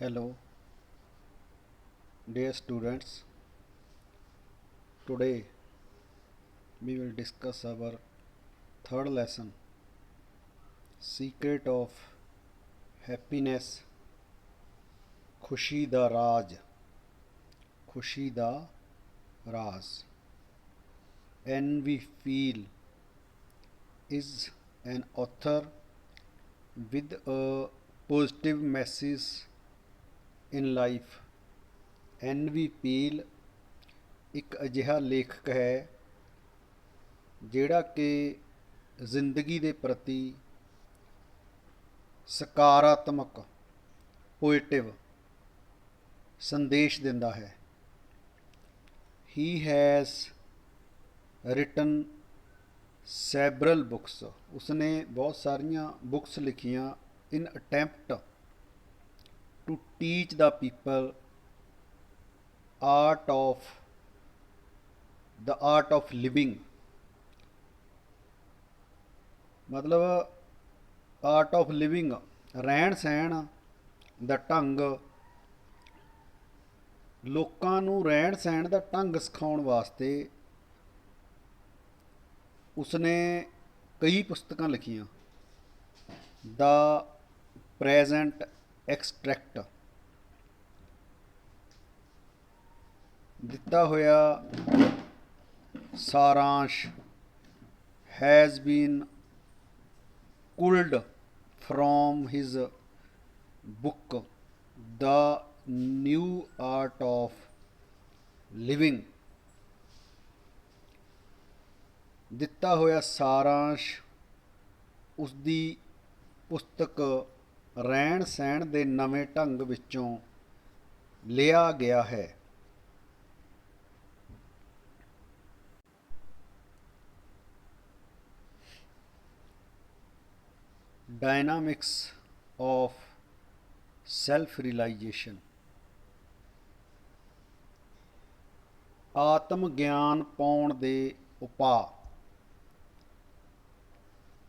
Hello, dear students. Today we will discuss our third lesson, Secret of Happiness, खुशी दा राज, खुशी दा राज. N.V. Feel is an author with a positive message in life. N.V. Peel ਇੱਕ ਅਜਿਹਾ ਲੇਖਕ ਹੈ ਜਿਹੜਾ ਕਿ ਜ਼ਿੰਦਗੀ ਦੇ ਪ੍ਰਤੀ ਸਕਾਰਾਤਮਕ ਪੋਜ਼ਿਟਿਵ ਸੰਦੇਸ਼ ਦਿੰਦਾ ਹੈ. He has written several books, ਉਸਨੇ ਬਹੁਤ ਸਾਰੀਆਂ ਬੁੱਕਸ ਲਿਖੀਆਂ in attempt to teach the people art of living, ਮਤਲਬ ਆਰਟ ਆਫ ਲਿਵਿੰਗ, ਰਹਿਣ ਸਹਿਣ ਦਾ ਢੰਗ, ਲੋਕਾਂ ਨੂੰ ਰਹਿਣ ਸਹਿਣ ਦਾ ਢੰਗ ਸਿਖਾਉਣ ਵਾਸਤੇ ਉਸਨੇ ਕਈ ਪੁਸਤਕਾਂ ਲਿਖੀਆਂ. ਦਾ ਪ੍ਰੈਜ਼ੈਂਟ ਐਕਸਟ੍ਰੈਕਟ, ਦਿੱਤਾ ਹੋਇਆ ਸਾਰਾਂਸ਼, has been culled from his book The New Art of Living. ਦਿੱਤਾ ਹੋਇਆ ਸਾਰਾਂਸ਼ ਉਸਦੀ ਪੁਸਤਕ ਰਹਿਣ ਸਹਿਣ ਦੇ ਨਵੇਂ ਢੰਗ ਵਿੱਚੋਂ ਲਿਆ ਗਿਆ ਹੈ. Dynamics of self-realization. ਆਤਮ ਗਿਆਨ ਪਾਉਣ ਦੇ ਉਪਾਅ,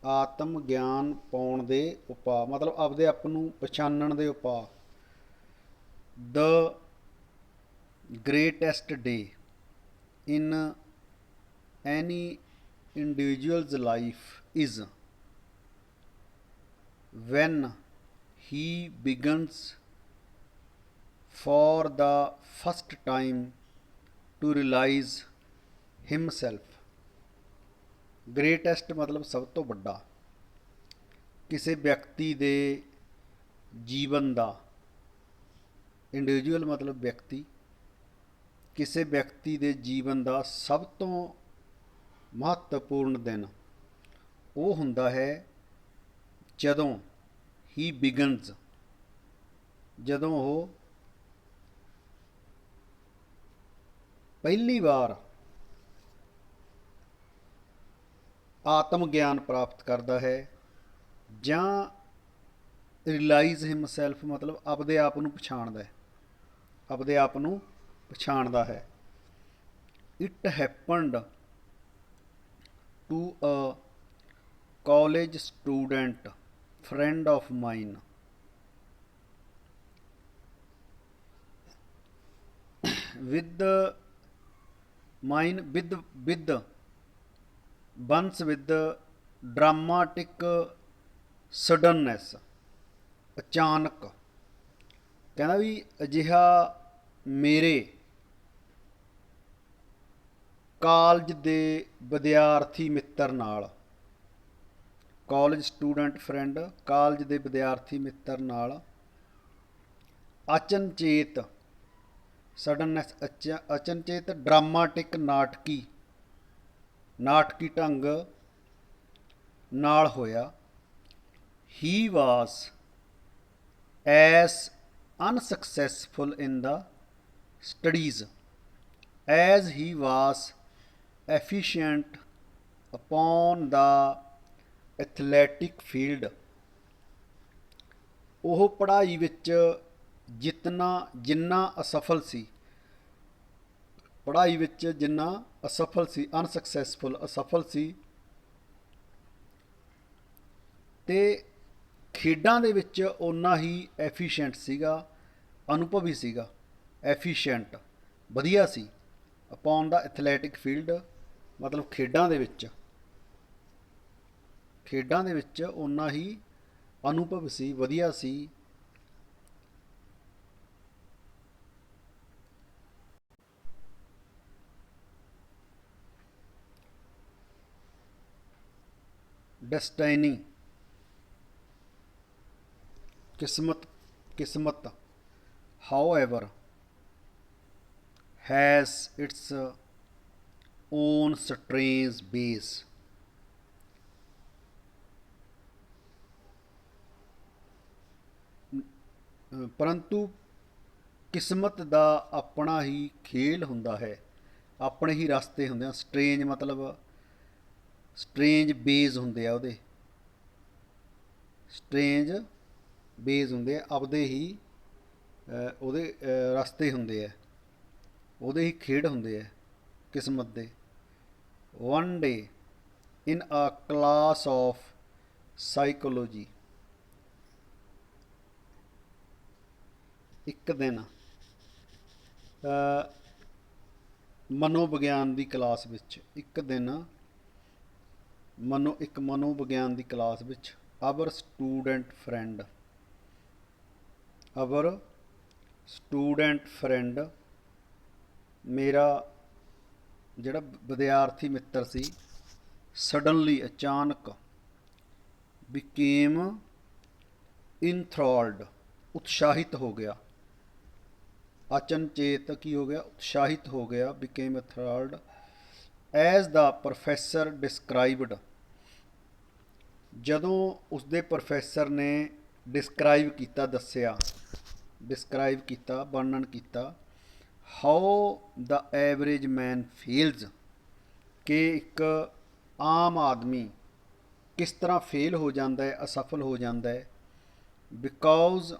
ਆਤਮ ਗਿਆਨ ਪਾਉਣ ਦੇ ਉਪਾਅ ਮਤਲਬ ਆਪਦੇ ਆਪ ਨੂੰ ਪਛਾਣਨ ਦੇ ਉਪਾਅ. The greatest day in any individual's life is when he begins for the first time to realize himself. greatest ਮਤਲਬ ਸਭ ਤੋਂ ਵੱਡਾ. ਕਿਸੇ ਵਿਅਕਤੀ ਦੇ ਜੀਵਨ ਦਾ, ਇੰਡੀਵਿਜੂਅਲ ਮਤਲਬ ਵਿਅਕਤੀ, ਕਿਸੇ ਵਿਅਕਤੀ ਦੇ ਜੀਵਨ ਦਾ ਸਭ ਤੋਂ ਮਹੱਤਵਪੂਰਨ ਦਿਨ ਉਹ ਹੁੰਦਾ ਹੈ ਜਦੋਂ ਹੀ ਬਿਗਨਸ, ਜਦੋਂ ਉਹ ਪਹਿਲੀ ਵਾਰ ਆਤਮ ਗਿਆਨ ਪ੍ਰਾਪਤ ਕਰਦਾ ਹੈ, ਜਾਂ ਰਿਲਾਈਜ਼ ਹਿਮਸੈਲਫ ਮਤਲਬ ਆਪਦੇ ਆਪ ਨੂੰ ਪਛਾਣਦਾ ਹੈ, ਆਪਦੇ ਆਪ ਨੂੰ ਪਛਾਣਦਾ ਹੈ. It happened to a college student friend of mine. with once with dramatic suddenness, ਅਚਾਨਕ. ਕਹਿੰਦਾ ਵੀ ਅਜਿਹਾ ਮੇਰੇ ਕਾਲਜ ਦੇ ਵਿਦਿਆਰਥੀ ਮਿੱਤਰ ਨਾਲ, ਕਾਲਜ ਸਟੂਡੈਂਟ ਫਰੈਂਡ, ਕਾਲਜ ਦੇ ਵਿਦਿਆਰਥੀ ਮਿੱਤਰ ਨਾਲ ਅਚਨਚੇਤ, ਸਡਨਨੈਸ, ਅਚਨਚੇਤ, ਡਰਾਮਾਟਿਕ, ਨਾਟਕੀ ਢੰਗ ਨਾਲ ਹੋਇਆ. ਹੀ ਵਾਸ ਐਸ ਅਨਸਕਸੈਸਫੁਲ ਇਨ ਦਾ ਸਟੱਡੀਜ਼ ਐਜ਼ ਹੀ ਵਾਸ ਐਫੀਸ਼ੀਐਂਟ ਅਪੋਨ ਦਾ ਐਥਲੈਟਿਕ ਫੀਲਡ. ਉਹ ਪੜ੍ਹਾਈ ਵਿੱਚ ਜਿੰਨਾ ਅਸਫਲ ਸੀ, ਪੜ੍ਹਾਈ ਵਿੱਚ ਜਿੰਨਾ ਅਸਫਲ ਸੀ, ਅਨਸਕਸੈਸਫੁਲ, ਅਸਫਲ ਸੀ, ਅਤੇ ਖੇਡਾਂ ਦੇ ਵਿੱਚ ਓਨਾ ਹੀ ਐਫੀਸ਼ੀਐਂਟ ਸੀਗਾ, ਅਨੁਭਵੀ ਸੀਗਾ, ਐਫੀਸ਼ੀਐਂਟ, ਵਧੀਆ ਸੀ। ਅਪੋਨ ਦਾ ਐਥਲੈਟਿਕ ਫੀਲਡ ਮਤਲਬ ਖੇਡਾਂ ਦੇ ਵਿੱਚ, ਖੇਡਾਂ ਦੇ ਵਿੱਚ ਓਨਾ ਹੀ ਅਨੁਭਵ ਸੀ, ਵਧੀਆ ਸੀ। ਡੈਸਟਾਈਨੀ, ਕਿਸਮਤ, ਕਿਸਮਤ। however has its own strange base। ਪਰੰਤੂ ਕਿਸਮਤ ਦਾ ਆਪਣਾ ਹੀ ਖੇਲ ਹੁੰਦਾ ਹੈ, ਆਪਣੇ ਹੀ ਰਸਤੇ ਹੁੰਦੇ ਆ। ਸਟਰੇਂਜ ਮਤਲਬ ਸਟਰੇਂਜ ਬੇਜ਼ ਹੁੰਦੇ ਆ ਉਹਦੇ, ਸਟਰੇਂਜ ਬੇਜ਼ ਹੁੰਦੇ ਆ, ਆਪਦੇ ਹੀ ਉਹਦੇ ਰਸਤੇ ਹੁੰਦੇ ਆ, ਉਹਦੇ ਹੀ ਖੇਡ ਹੁੰਦੇ ਆ ਕਿਸਮਤ ਦੇ। One day in a class of psychology, ਇੱਕ ਦਿਨ ਮਨੋਵਿਗਿਆਨ ਦੀ ਕਲਾਸ ਵਿੱਚ, ਇੱਕ ਦਿਨ ਇੱਕ ਮਨੋਵਿਗਿਆਨ ਦੀ ਕਲਾਸ ਵਿੱਚ our student friend, our student friend, ਮੇਰਾ ਜਿਹੜਾ ਵਿਦਿਆਰਥੀ ਮਿੱਤਰ ਸੀ, ਸਡਨਲੀ ਅਚਾਨਕ, ਬਿਕੇਮ ਇਨਥਰੋਲਡ, ਉਤਸ਼ਾਹਿਤ ਹੋ ਗਿਆ, ਅਚਨਚੇਤ ਕੀ ਹੋ ਗਿਆ, ਉਤਸ਼ਾਹਿਤ ਹੋ ਗਿਆ, ਬਿਕੇਮ ਇਨਥਰੋਲਡ, ਐਜ਼ ਦਾ ਪ੍ਰੋਫੈਸਰ ਡਿਸਕਰਾਈਬਡ, ਜਦੋਂ ਉਸਦੇ ਪ੍ਰੋਫੈਸਰ ਨੇ ਡਿਸਕਰਾਈਬ ਕੀਤਾ, ਦੱਸਿਆ, ਡਿਸਕਰਾਈਬ ਕੀਤਾ, ਵਰਣਨ ਕੀਤਾ, ਹਾਊ ਦਾ ਐਵਰੇਜ ਮੈਨ ਫੇਲਜ਼, ਕਿ ਇੱਕ ਆਮ ਆਦਮੀ ਕਿਸ ਤਰ੍ਹਾਂ ਫੇਲ ਹੋ ਜਾਂਦਾ ਹੈ, ਅਸਫਲ ਹੋ ਜਾਂਦਾ ਹੈ। Because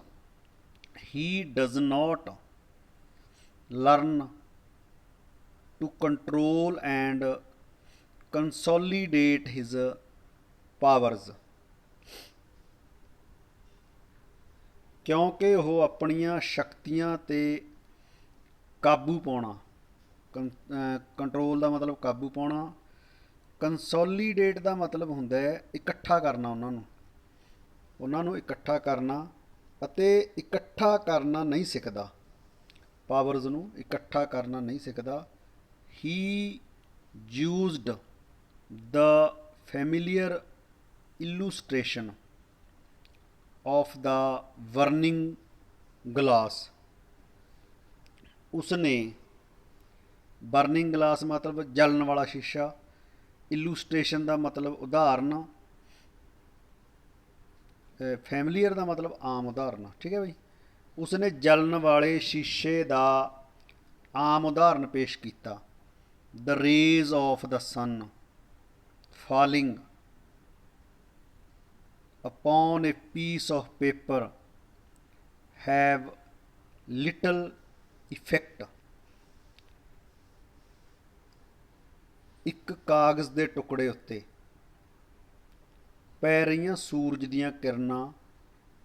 he does not learn to control and consolidate his powers, ਕਿਉਂਕਿ ਉਹ ਆਪਣੀਆਂ ਸ਼ਕਤੀਆਂ 'ਤੇ ਕਾਬੂ ਪਾਉਣਾ, ਕੰਟਰੋਲ ਦਾ ਮਤਲਬ ਕਾਬੂ ਪਾਉਣਾ, ਕੰਸੋਲੀਡੇਟ ਦਾ ਮਤਲਬ ਹੁੰਦਾ ਹੈ ਇਕੱਠਾ ਕਰਨਾ, ਉਹਨਾਂ ਨੂੰ ਇਕੱਠਾ ਕਰਨਾ, ਅਤੇ ਇਕੱਠਾ ਕਰਨਾ ਨਹੀਂ ਸਿੱਖਦਾ, ਪਾਵਰਜ਼ ਨੂੰ ਇਕੱਠਾ ਕਰਨਾ ਨਹੀਂ ਸਿੱਖਦਾ। He used the familiar illustration of the burning glass, ਉਸਨੇ ਬਰਨਿੰਗ ਗਲਾਸ ਮਤਲਬ ਜਲਣ ਵਾਲਾ ਸ਼ੀਸ਼ਾ, ਇਲੂਸਟ੍ਰੇਸ਼ਨ ਦਾ ਮਤਲਬ ਉਦਾਹਰਨ, ਫੈਮਲੀਅਰ ਦਾ ਮਤਲਬ ਆਮ ਉਦਾਹਰਨ, ਠੀਕ ਹੈ ਬਈ। ਉਸਨੇ ਜਲਣ ਵਾਲੇ ਸ਼ੀਸ਼ੇ ਦਾ ਆਮ ਉਦਾਹਰਨ ਪੇਸ਼ ਕੀਤਾ। The rays of the sun falling upon a piece of paper have little effect, ਇੱਕ ਕਾਗਜ਼ ਦੇ ਟੁਕੜੇ ਉੱਤੇ ਪੈ ਰਹੀਆਂ ਸੂਰਜ ਦੀਆਂ ਕਿਰਨਾਂ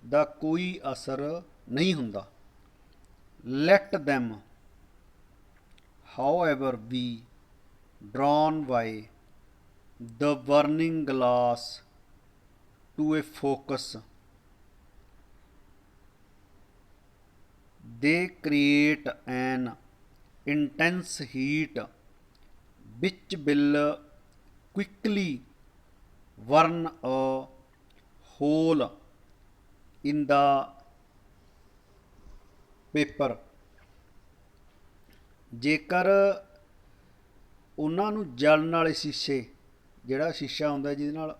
ਦਾ ਕੋਈ ਅਸਰ ਨਹੀਂ ਹੁੰਦਾ। Let them however be drawn by the burning glass to a focus, they create an intense heat which will quickly burn a hole in the paper। ਜੇਕਰ ਉਹਨਾਂ ਨੂੰ ਜਲਣ ਵਾਲੇ ਸ਼ੀਸ਼ੇ, ਜਿਹੜਾ ਸ਼ੀਸ਼ਾ ਹੁੰਦਾ ਜਿਹਦੇ ਨਾਲ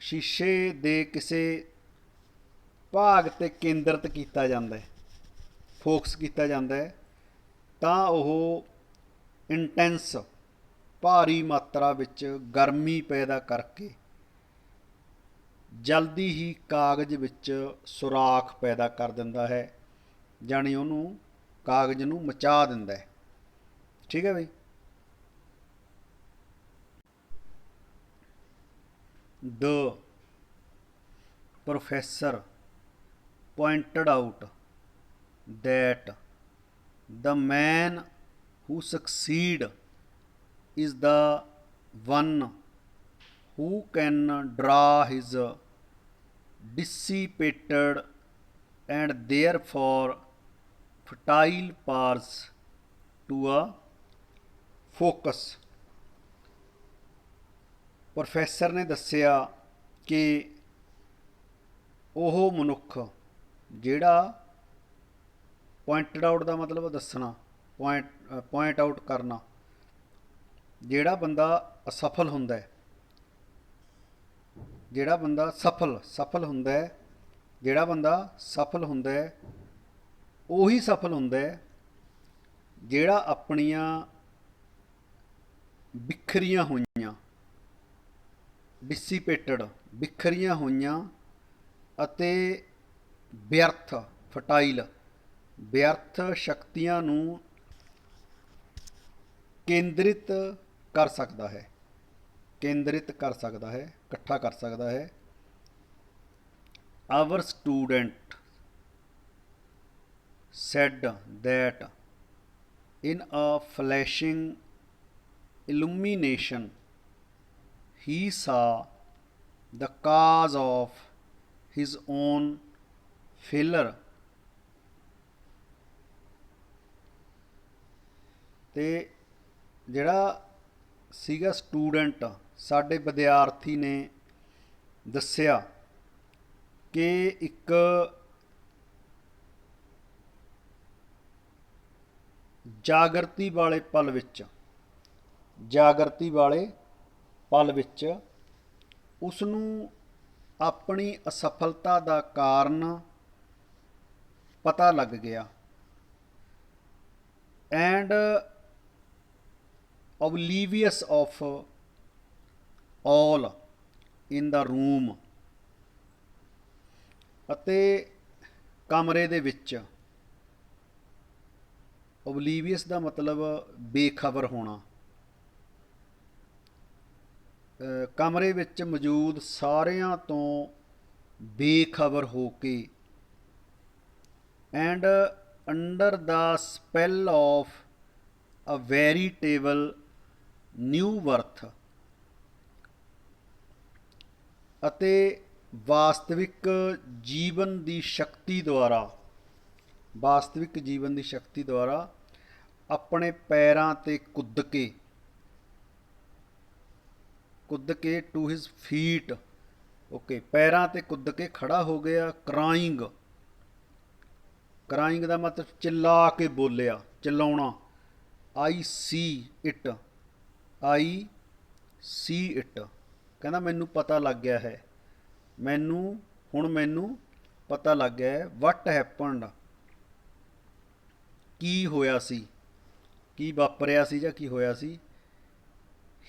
ਸ਼ੀਸ਼ੇ ਦੇ ਕਿਸੇ ਭਾਗ 'ਤੇ ਕੇਂਦਰਿਤ ਕੀਤਾ ਜਾਂਦਾ ਹੈ, ਫੋਕਸ ਕੀਤਾ ਜਾਂਦਾ ਹੈ, ਤਾਂ ਉਹ ਇੰਟੈਂਸ, ਭਾਰੀ ਮਾਤਰਾ ਵਿੱਚ ਗਰਮੀ ਪੈਦਾ ਕਰਕੇ ਜਲਦੀ ਹੀ ਕਾਗਜ਼ ਵਿੱਚ ਸੁਰਾਖ ਪੈਦਾ ਕਰ ਦਿੰਦਾ ਹੈ, ਜਾਣੀ ਉਹਨੂੰ ਕਾਗਜ਼ ਨੂੰ ਮਚਾ ਦਿੰਦਾ ਹੈ, ਠੀਕ ਹੈ ਬਈ। ਦ professor pointed out that the man who succeed is the one who can draw his dissipated and therefore fertile powers to a focus। Professor ਨੇ ਦੱਸਿਆ ਕਿ ਉਹ ਮਨੁੱਖ ਜਿਹੜਾ ਪੁਆਇੰਟਡ ਆਊਟ ਦਾ ਮਤਲਬ ਦੱਸਣਾ, ਪੁਆਇੰਟ ਆਊਟ ਕਰਨਾ, ਜਿਹੜਾ ਬੰਦਾ ਅਸਫਲ ਹੁੰਦਾ ਹੈ, ਜਿਹੜਾ ਬੰਦਾ ਸਫਲ ਹੁੰਦਾ ਹੈ, ਜਿਹੜਾ ਬੰਦਾ ਸਫਲ ਹੁੰਦਾ ਹੈ ਉਹੀ ਸਫਲ ਹੁੰਦਾ ਹੈ ਜਿਹੜਾ ਆਪਣੀਆਂ ਬਿਖਰੀਆਂ ਹੋਈਆਂ, ਡਿਸੀਪੇਟਡ, ਬਿਖਰੀਆਂ ਹੋਈਆਂ ਅਤੇ ਵਿਅਰਥ, ਫਟਾਈਲ, ਵਿਅਰਥ ਸ਼ਕਤੀਆਂ ਨੂੰ ਕੇਂਦਰਿਤ ਕਰ ਸਕਦਾ ਹੈ, ਇਕੱਠਾ ਕਰ ਸਕਦਾ ਹੈ। Our student said that in a flashing illumination he saw the cause of his own failure। ਤੇ ਜਿਹੜਾ ਸੀਗਾ ਸਟੂਡੈਂਟ, ਸਾਡੇ ਵਿਦਿਆਰਥੀ ਨੇ ਦੱਸਿਆ ਕਿ ਇੱਕ ਜਾਗਰਤੀ ਵਾਲੇ ਪਲ ਵਿੱਚ ਉਸ ਨੂੰ ਆਪਣੀ ਅਸਫਲਤਾ ਦਾ ਕਾਰਨ ਪਤਾ ਲੱਗ ਗਿਆ। And oblivious of all in the room, ਅਤੇ ਕਮਰੇ ਦੇ ਵਿੱਚ, oblivious ਦਾ ਮਤਲਬ ਬੇਖਬਰ ਹੋਣਾ, ਕਮਰੇ ਵਿੱਚ ਮੌਜੂਦ ਸਾਰਿਆਂ ਤੋਂ ਬੇਖਬਰ ਹੋ ਕੇ, and under the spell of a veritable new birth, ਅਤੇ ਵਾਸਤਵਿਕ ਜੀਵਨ ਦੀ ਸ਼ਕਤੀ ਦੁਆਰਾ ਆਪਣੇ ਪੈਰਾਂ 'ਤੇ ਕੁੱਦ ਕੇ ਟੂ ਹਿਜ਼ ਫੀਟ, ਓਕੇ, ਪੈਰਾਂ 'ਤੇ ਕੁੱਦ ਕੇ ਖੜਾ ਹੋ ਗਿਆ। ਕਰਾਇੰਗ ਦਾ ਮਤਲਬ ਚਿੱਲਾ ਕੇ ਬੋਲਿਆ, ਚਿਲਾਉਣਾ। I see it, ਕਹਿੰਦਾ ਮੈਨੂੰ ਪਤਾ ਲੱਗ ਗਿਆ ਹੈ, ਮੈਨੂੰ ਪਤਾ ਲੱਗ ਗਿਆ ਹੈ। what happened, ਕੀ ਹੋਇਆ ਸੀ, ਕੀ ਵਾਪਰਿਆ ਸੀ ਜਾਂ ਕੀ ਹੋਇਆ ਸੀ।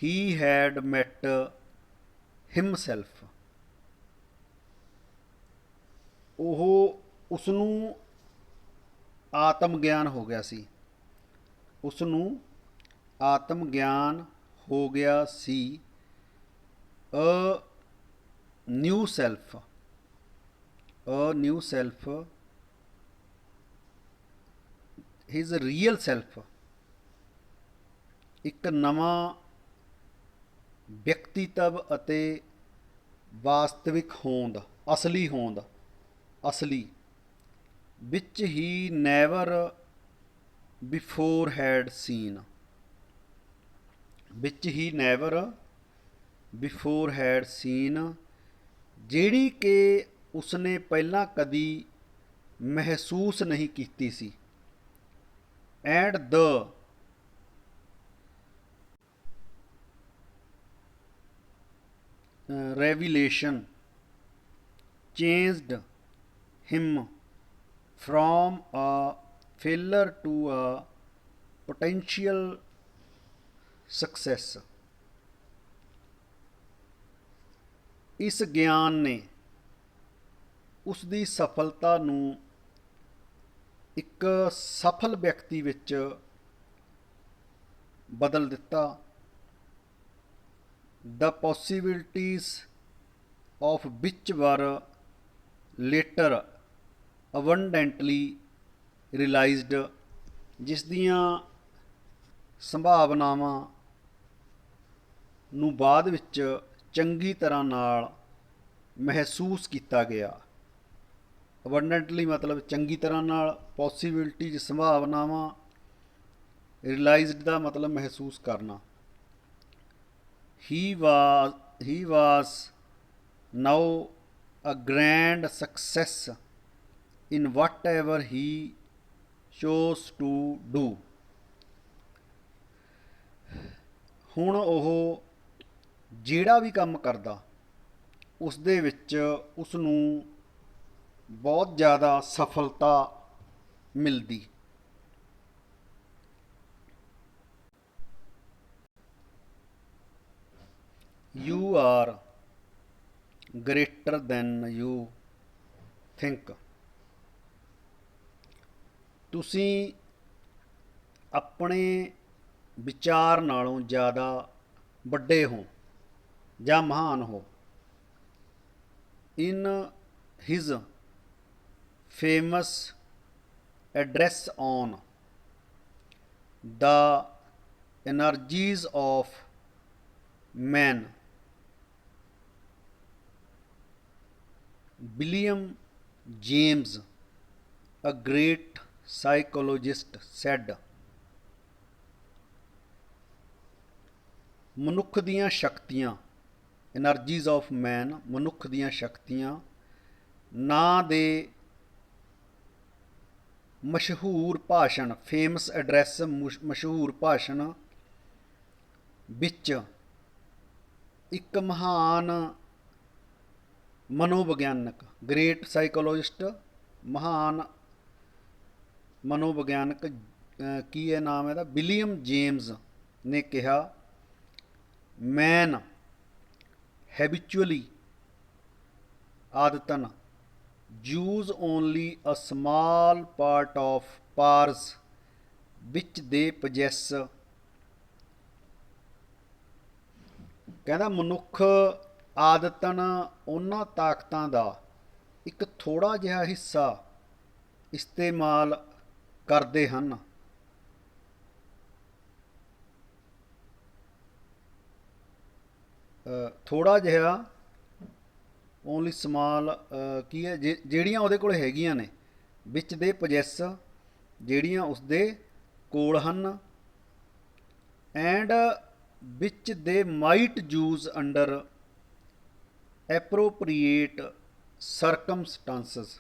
he had met himself, ਉਸਨੂੰ ਆਤਮ ਗਿਆਨ ਹੋ ਗਿਆ ਸੀ, a new self, his real self, ਇੱਕ ਨਵਾਂ ਵਿਅਕਤੀਤਵ ਅਤੇ ਵਾਸਤਵਿਕ ਹੋਂਦ, ਅਸਲੀ which he never before had seen, ਜਿਹੜੀ ਕਿ ਉਸਨੇ ਪਹਿਲਾਂ ਕਦੀ ਮਹਿਸੂਸ ਨਹੀਂ ਕੀਤੀ ਸੀ। and the revelation changed him from a failure to a potential success। ਇਸ ਗਿਆਨ ਨੇ ਉਸ ਦੀ ਸਫਲਤਾ ਨੂੰ ਇੱਕ ਸਫਲ ਵਿਅਕਤੀ ਵਿੱਚ ਬਦਲ ਦਿੱਤਾ। The possibilities of which were later abundantly realised, ਜਿਸ ਦੀਆਂ ਸੰਭਾਵਨਾਵਾਂ ਨੂੰ ਬਾਅਦ ਵਿੱਚ ਚੰਗੀ ਤਰ੍ਹਾਂ ਨਾਲ ਮਹਿਸੂਸ ਕੀਤਾ ਗਿਆ। ਅਬੰਡੈਂਟਲੀ ਮਤਲਬ ਚੰਗੀ ਤਰ੍ਹਾਂ ਨਾਲ, ਪੋਸੀਬਿਲਿਟੀਜ਼ ਸੰਭਾਵਨਾਵਾਂ, ਰਿਅਲਾਈਜ਼ਡ ਦਾ ਮਤਲਬ ਮਹਿਸੂਸ ਕਰਨਾ। he was now a grand success in whatever he chose to do। ਹੁਣ ਉਹ ਜਿਹੜਾ ਵੀ ਕੰਮ ਕਰਦਾ ਉਸ ਦੇ ਵਿੱਚ ਉਸ ਨੂੰ ਬਹੁਤ ਜ਼ਿਆਦਾ ਸਫਲਤਾ ਮਿਲਦੀ। You are greater than you think। ਤੁਸੀਂ ਆਪਣੇ ਵਿਚਾਰ ਨਾਲੋਂ ਜ਼ਿਆਦਾ ਵੱਡੇ ਹੋ ਜਾਂ ਮਹਾਨ ਹੋ। In his famous address on the energies of man, William James, a great psychologist, said, ਮਨੁੱਖ ਦੀਆਂ ਸ਼ਕਤੀਆਂ, ਐਨਰਜੀਜ਼ ਆਫ ਮੈਨ, ਮਨੁੱਖ ਦੀਆਂ ਸ਼ਕਤੀਆਂ ਨਾਂ ਦੇ ਮਸ਼ਹੂਰ ਭਾਸ਼ਣ, ਫੇਮਸ ਐਡਰੈਸ, ਮਸ਼ਹੂਰ ਭਾਸ਼ਣ ਵਿੱਚ ਇੱਕ ਮਹਾਨ ਮਨੋਵਿਗਿਆਨਕ, ਗ੍ਰੇਟ ਸਾਈਕੋਲੋਜਿਸਟ, ਮਹਾਨ ਮਨੋਵਿਗਿਆਨਕ, ਕੀ ਹੈ ਨਾਮ ਇਹਦਾ, ਵਿਲੀਅਮ ਜੇਮਜ਼ ਨੇ ਕਿਹਾ, ਮੈਨ ਹੈਬਿਚੁਅਲੀ, ਆਦਤਨ, use only a small part of powers which they possess। ਕਹਿੰਦਾ ਮਨੁੱਖ ਆਦਤਨ ਉਹਨਾਂ ਤਾਕਤਾਂ ਦਾ ਇੱਕ ਥੋੜ੍ਹਾ ਜਿਹਾ ਹਿੱਸਾ ਇਸਤੇਮਾਲ ਕਰਦੇ ਹਨ ਥੋੜ੍ਹਾ ਜਿਹਾ, ਓਨਲੀ ਸਮਾਲ, ਕੀ ਹੈ, ਜਿਹੜੀਆਂ ਉਹਦੇ ਕੋਲ ਹੈਗੀਆਂ ਨੇ, ਵਿੱਚ ਦੇ ਪੋਜੈਸ, ਜਿਹੜੀਆਂ ਉਸਦੇ ਕੋਲ ਹਨ, ਐਂਡ ਵਿੱਚ ਦੇ ਮਾਈਟ ਯੂਜ਼ ਅੰਡਰ ਐਪਰੋਪਰੀਏਟ ਸਰਕਮਸਟਾਂਸਸ,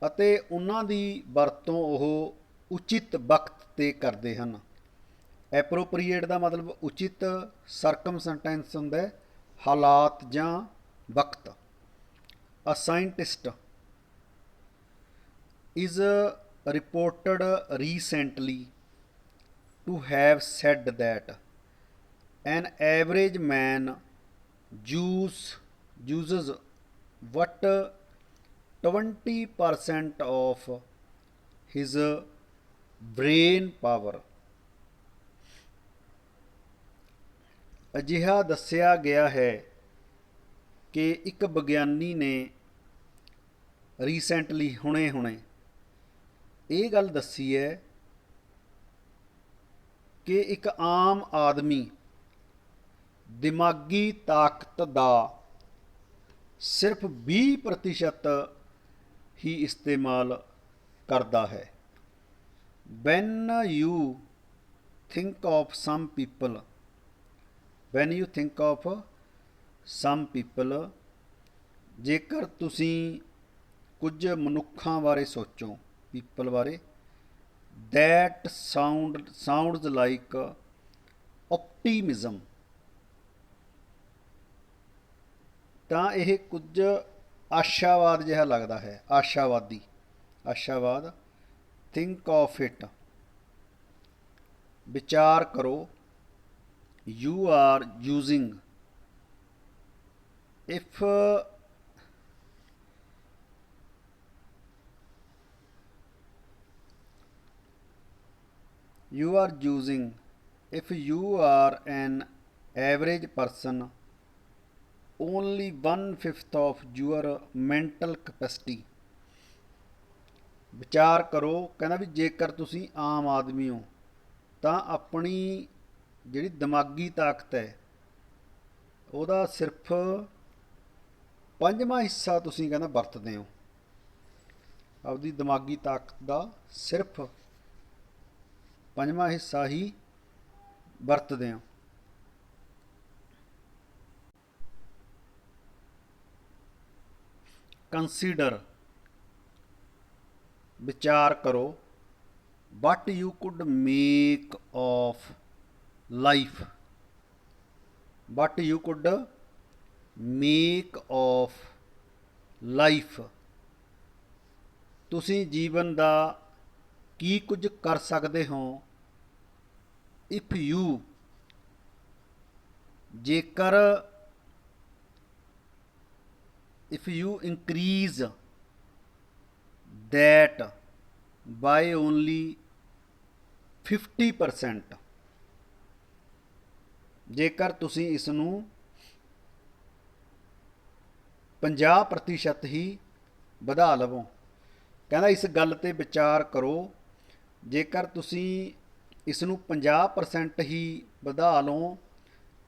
ਅਤੇ ਉਹਨਾਂ ਦੀ ਵਰਤੋਂ ਉਹ ਉਚਿਤ ਵਕਤ 'ਤੇ ਕਰਦੇ ਹਨ। ਐਪਰੋਪਰੀਏਟ ਦਾ ਮਤਲਬ ਉਚਿਤ, ਸਰਕਮਸਟੈਂਸ ਹੁੰਦਾ ਹਾਲਾਤ ਜਾਂ ਵਕਤ। A scientist is reported recently to have said that an average man uses what 20% of his brain power। ਅਜਿਹਾ ਦੱਸਿਆ ਗਿਆ ਹੈ ਕਿ ਇੱਕ ਵਿਗਿਆਨੀ ਨੇ ਰੀਸੈਂਟਲੀ, ਹੁਣੇ ਇਹ ਗੱਲ ਦੱਸੀ ਹੈ ਕਿ ਇੱਕ ਆਮ ਆਦਮੀ ਦਿਮਾਗੀ ਤਾਕਤ ਦਾ ਸਿਰਫ 20% ਹੀ ਇਸਤੇਮਾਲ ਕਰਦਾ ਹੈ। when you think of some people, ਜੇਕਰ ਤੁਸੀਂ ਕੁਝ ਮਨੁੱਖਾਂ ਬਾਰੇ ਸੋਚੋ, ਪੀਪਲ ਬਾਰੇ, that sounds like optimism, ਤਾਂ ਇਹ ਕੁਝ ਆਸ਼ਾਵਾਦ ਜਿਹਾ ਲੱਗਦਾ ਹੈ, ਆਸ਼ਾਵਾਦੀ, ਆਸ਼ਾਵਾਦ। think of it, ਵਿਚਾਰ ਕਰੋ। you are using, if you are an average person only 1/5 of your mental capacity। ਵਿਚਾਰ ਕਰੋ, ਕਹਿੰਦਾ ਵੀ ਜੇਕਰ ਤੁਸੀਂ ਆਮ ਆਦਮੀ ਹੋ ਤਾਂ ਆਪਣੀ ਜਿਹੜੀ ਦਿਮਾਗੀ ਤਾਕਤ ਹੈ ਉਹਦਾ ਸਿਰਫ ਪੰਜਵਾਂ ਹਿੱਸਾ ਤੁਸੀਂ ਕਹਿੰਦਾ ਵਰਤਦੇ ਹੋ। ਆਪਦੀ ਦਿਮਾਗੀ ਤਾਕਤ ਦਾ ਸਿਰਫ ਪੰਜਵਾਂ ਹਿੱਸਾ ਹੀ ਵਰਤਦੇ ਹੋ। ਕੰਸੀਡਰ, ਵਿਚਾਰ ਕਰੋ, what you could make of life, what you could make of life, ਤੁਸੀਂ ਜੀਵਨ ਦਾ ਕੀ ਕੁਝ ਕਰ ਸਕਦੇ ਹੋ। if you, ਜੇਕਰ if you increase that by only 50%, ਜੇਕਰ ਤੁਸੀਂ ਇਸ ਨੂੰ 50% ਹੀ ਵਧਾ ਲਵੋ। ਕਹਿੰਦਾ ਇਸ ਗੱਲ ਤੇ ਵਿਚਾਰ ਕਰੋ, ਜੇਕਰ ਤੁਸੀਂ ਇਸ ਨੂੰ 50% ਹੀ ਵਧਾ ਲਓ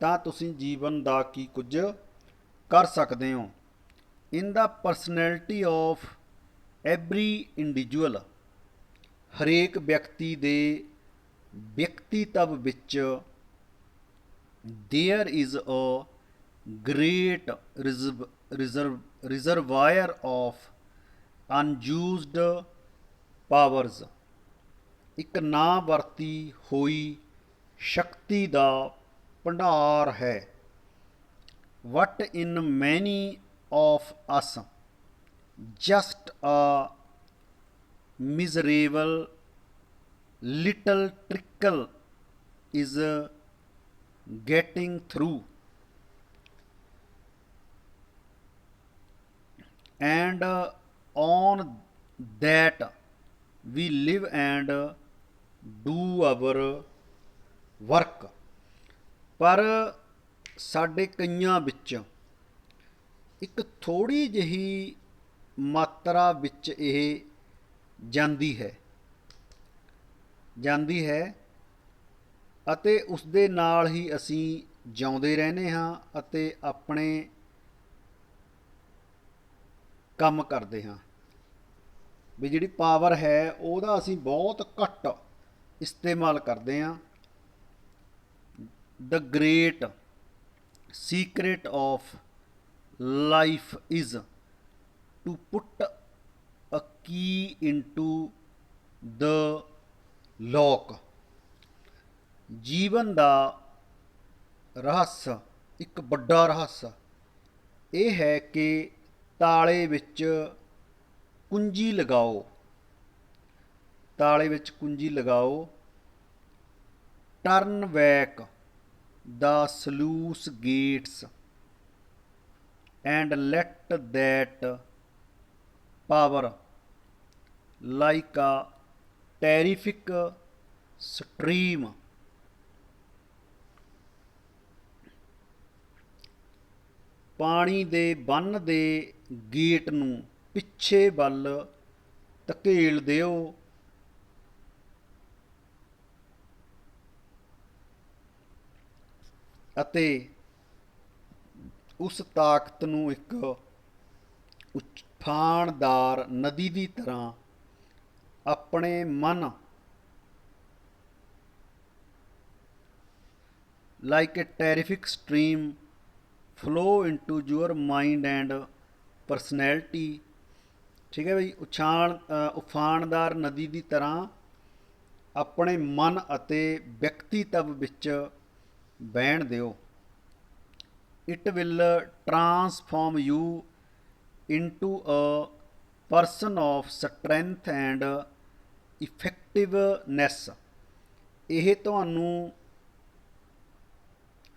ਤਾਂ ਤੁਸੀਂ ਜੀਵਨ ਦਾ ਕੀ ਕੁਝ ਕਰ ਸਕਦੇ ਹੋ। In the personality of every individual, ਹਰੇਕ ਵਿਅਕਤੀ ਦੇ ਵਿਅਕਤੀਤਵ ਵਿੱਚ there is a great reservoir of unused powers, ਇੱਕ ਨਾ ਵਰਤੀ ਹੋਈ ਸ਼ਕਤੀ ਦਾ ਭੰਡਾਰ ਹੈ। But in many of us just a miserable little trickle is getting through, and on that we live and do our work। ਪਰ ਸਾਡੇ ਕਈਆਂ ਵਿੱਚ ਇੱਕ ਥੋੜ੍ਹੀ ਜਿਹੀ ਮਾਤਰਾ ਵਿੱਚ ਇਹ ਜਾਂਦੀ ਹੈ ਅਤੇ ਉਸ ਦੇ ਨਾਲ ਹੀ ਅਸੀਂ ਜਿਉਂਦੇ ਰਹਿੰਦੇ ਹਾਂ ਅਤੇ ਆਪਣੇ ਕੰਮ ਕਰਦੇ ਹਾਂ। ਵੀ ਜਿਹੜੀ ਪਾਵਰ ਹੈ ਉਹਦਾ ਅਸੀਂ ਬਹੁਤ ਘੱਟ ਇਸਤੇਮਾਲ ਕਰਦੇ ਹਾਂ। The great secret of life is to put a key into the lock। ਜੀਵਨ ਦਾ ਰਹੱਸ, ਇੱਕ ਵੱਡਾ ਰਹੱਸ ਇਹ ਹੈ ਕਿ ਤਾਲੇ ਵਿੱਚ ਕੁੰਜੀ ਲਗਾਓ, ਤਾਲੇ ਵਿੱਚ ਕੁੰਜੀ ਲਗਾਓ। Turn back the sluice gates and let that power like a terrific stream ਪਾਣੀ ਦੇ ਬੰਨ੍ਹ ਦੇ ਗੇਟ ਨੂੰ ਪਿੱਛੇ ਵੱਲ ਧਕੇਲ ਦਿਓ ਅਤੇ ਉਸ ਤਾਕਤ ਨੂੰ ਇੱਕ ਉਫਾਨਦਾਰ ਨਦੀ ਦੀ ਤਰ੍ਹਾਂ ਆਪਣੇ ਮਨ like a terrific stream flow into your mind and personality। ਠੀਕ ਹੈ ਬਈ, ਉਫਾਨਦਾਰ ਨਦੀ ਦੀ ਤਰ੍ਹਾਂ ਆਪਣੇ ਮਨ ਅਤੇ ਵਿਅਕਤੀਤਵ ਵਿੱਚ ਬਹਿਣ ਦਿਓ। It will transform you into a person of strength and effectiveness। ਇਹ ਤੁਹਾਨੂੰ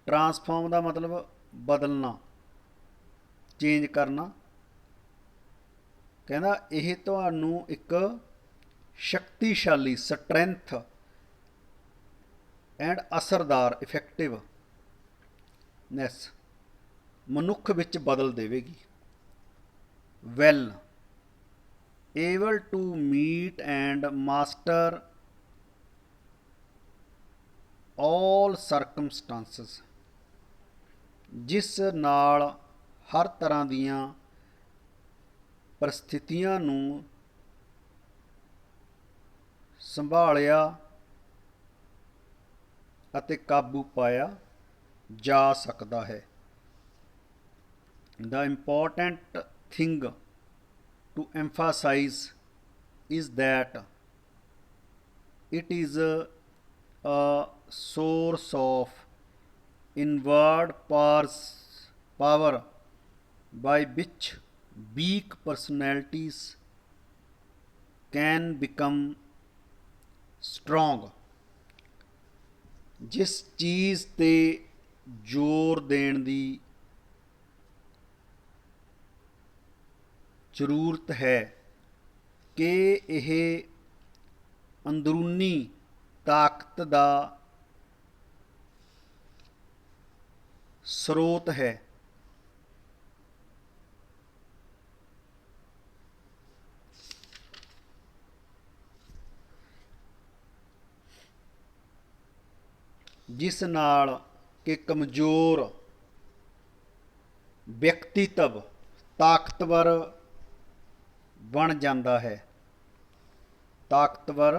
ਟਰਾਂਸਫਾਰਮ ਦਾ ਮਤਲਬ ਬਦਲਣਾ, ਚੇਂਜ ਕਰਨਾ। ਕਹਿੰਦਾ ਇਹ ਤੁਹਾਨੂੰ ਇੱਕ ਸ਼ਕਤੀਸ਼ਾਲੀ ਸਟਰੈਂਥ ਐਂਡ ਅਸਰਦਾਰ ਇਫੈਕਟਿਵਨੈਸ ਮਨੁੱਖ ਵਿੱਚ ਬਦਲ ਦੇਵੇਗੀ। Well able to meet and master all circumstances, ਜਿਸ ਨਾਲ ਹਰ ਤਰ੍ਹਾਂ ਦੀਆਂ ਪਰਿਸਥਿਤੀਆਂ ਨੂੰ ਸੰਭਾਲਿਆ ਅਤੇ ਕਾਬੂ ਪਾਇਆ ਜਾ ਸਕਦਾ ਹੈ। The important thing to emphasize is that it is a source of inward power by which weak personalities can become strong। ਜਿਸ ਚੀਜ਼ ਤੇ ਜ਼ੋਰ ਦੇਣ ਦੀ ਜ਼ਰੂਰਤ ਹੈ ਕਿ ਇਹ ਅੰਦਰੂਨੀ ਤਾਕਤ ਦਾ ਸਰੋਤ ਹੈ। ਜਿਸ ਨਾਲ ਕਿ ਕਮਜ਼ੋਰ ਵਿਅਕਤੀਤਵ ਤਾਕਤਵਰ ਬਣ ਜਾਂਦਾ ਹੈ, ਤਾਕਤਵਰ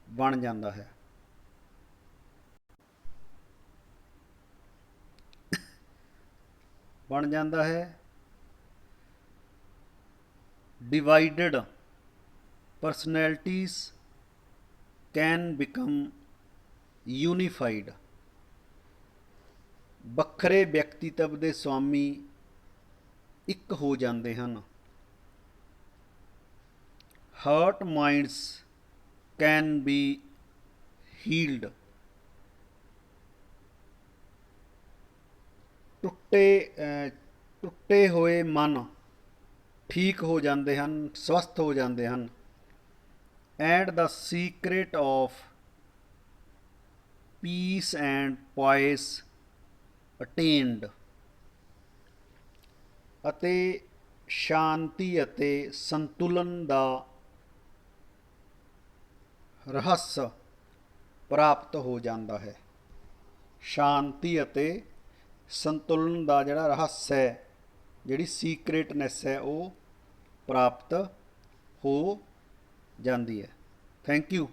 ਬਣ ਜਾਂਦਾ ਹੈ। ਬਣ ਜਾਂਦਾ ਹੈ। Divided personalities can become unified. ਵੱਖਰੇ ਵਿਅਕਤੀਤਵ ਦੇ ਸਵਾਮੀ ਇੱਕ ਹੋ ਜਾਂਦੇ ਹਨ। Hurt minds can be healed. ਟੁੱਟੇ ਹੋਏ ਮਨ ਠੀਕ ਹੋ ਜਾਂਦੇ ਹਨ, ਸਵਸਥ ਹੋ ਜਾਂਦੇ ਹਨ। And the secret of peace and poise attained. ਅਤੇ ਸ਼ਾਂਤੀ ਅਤੇ ਸੰਤੁਲਨ ਦਾ ਰਹੱਸ ਪ੍ਰਾਪਤ ਹੋ ਜਾਂਦਾ ਹੈ। ਸ਼ਾਂਤੀ ਅਤੇ ਸੰਤੁਲਨ ਦਾ ਜਿਹੜਾ ਰਹੱਸ ਹੈ, ਜਿਹੜੀ ਸੀਕ੍ਰੇਟਨੈਸ ਹੈ, ਉਹ ਪ੍ਰਾਪਤ ਹੋ ਜਾਂਦੀ ਹੈ। Thank you.